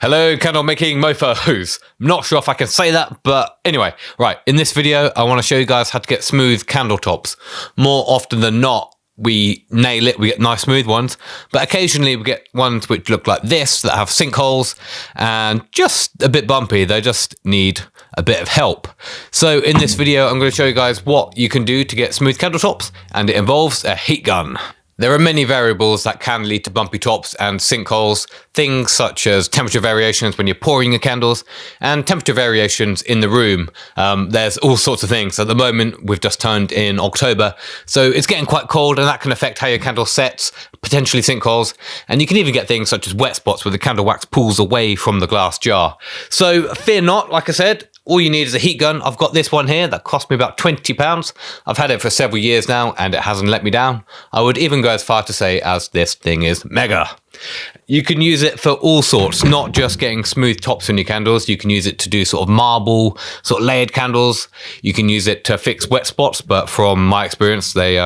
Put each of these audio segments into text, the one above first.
Hello, candle making mofos. I'm not sure if I can say that, but anyway, right, in this video, I want to show you guys how to get smooth candle tops. More often than not, we nail it, we get nice smooth ones, but occasionally we get ones which look like this, that have sinkholes and just a bit bumpy. They just need a bit of help. So in this video, I'm going to show you guys what you can do to get smooth candle tops, and it involves a heat gun. There are many variables that can lead to bumpy tops and sinkholes, things such as temperature variations when you're pouring your candles and temperature variations in the room. There's all sorts of things. At the moment, we've just turned in October, so it's getting quite cold and that can affect how your candle sets, potentially sinkholes, and you can even get things such as wet spots where the candle wax pulls away from the glass jar. So fear not, like I said, all you need is a heat gun. I've got this one here that cost me about £20. I've had it for several years now and it hasn't let me down. I would even go as far to say as this thing is mega. You can use it for all sorts, not just getting smooth tops on your candles. You can use it to do sort of marble, sort of layered candles. You can use it to fix wet spots, but from my experience, they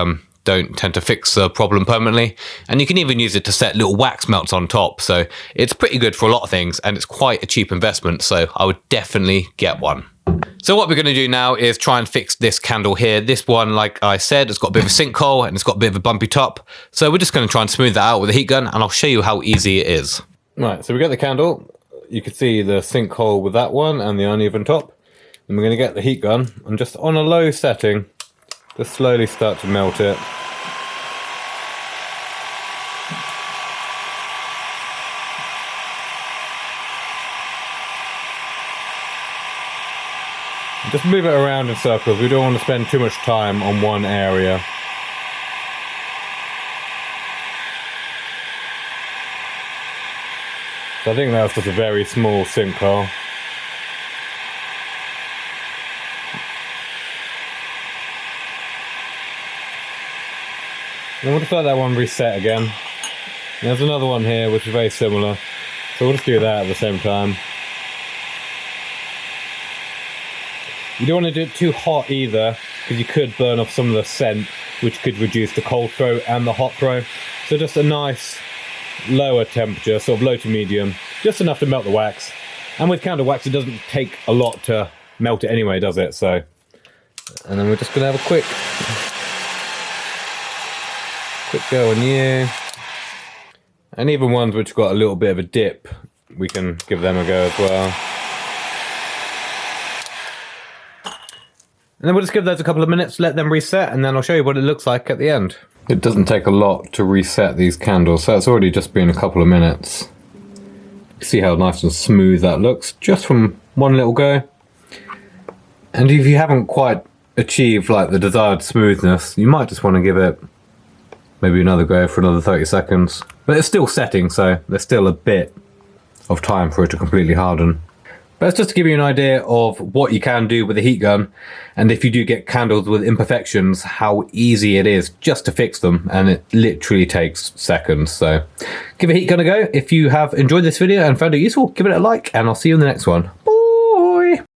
don't tend to fix the problem permanently. And you can even use it to set little wax melts on top. So it's pretty good for a lot of things and it's quite a cheap investment. So I would definitely get one. So what we're going to do now is try and fix this candle here. This one, like I said, it's got a bit of a sinkhole and it's got a bit of a bumpy top. So we're just going to try and smooth that out with a heat gun and I'll show you how easy it is. Right, so we got the candle. You can see the sinkhole with that one and the uneven top. And we're going to get the heat gun and just on a low setting, just slowly start to melt it. Just move it around in circles. We don't want to spend too much time on one area. So I think that's just a very small sinkhole. And we'll just let that one reset again. And there's another one here which is very similar. So we'll just do that at the same time. You don't want to do it too hot either, because you could burn off some of the scent, which could reduce the cold throw and the hot throw. So just a nice lower temperature, sort of low to medium, just enough to melt the wax. And with candle wax, it doesn't take a lot to melt it anyway, does it? So, and then we're just going to have a quick go on you. And even ones which got a little bit of a dip, we can give them a go as well. And then we'll just give those a couple of minutes, let them reset, and then I'll show you what it looks like at the end. It doesn't take a lot to reset these candles, so it's already just been a couple of minutes. See how nice and smooth that looks, just from one little go. And if you haven't quite achieved like the desired smoothness, you might just want to give it maybe another go for another 30 seconds. But it's still setting, so there's still a bit of time for it to completely harden. But it's just to give you an idea of what you can do with a heat gun, and if you do get candles with imperfections, how easy it is just to fix them, and it literally takes seconds. So give a heat gun a go. If you have enjoyed this video and found it useful, give it a like, and I'll see you in the next one.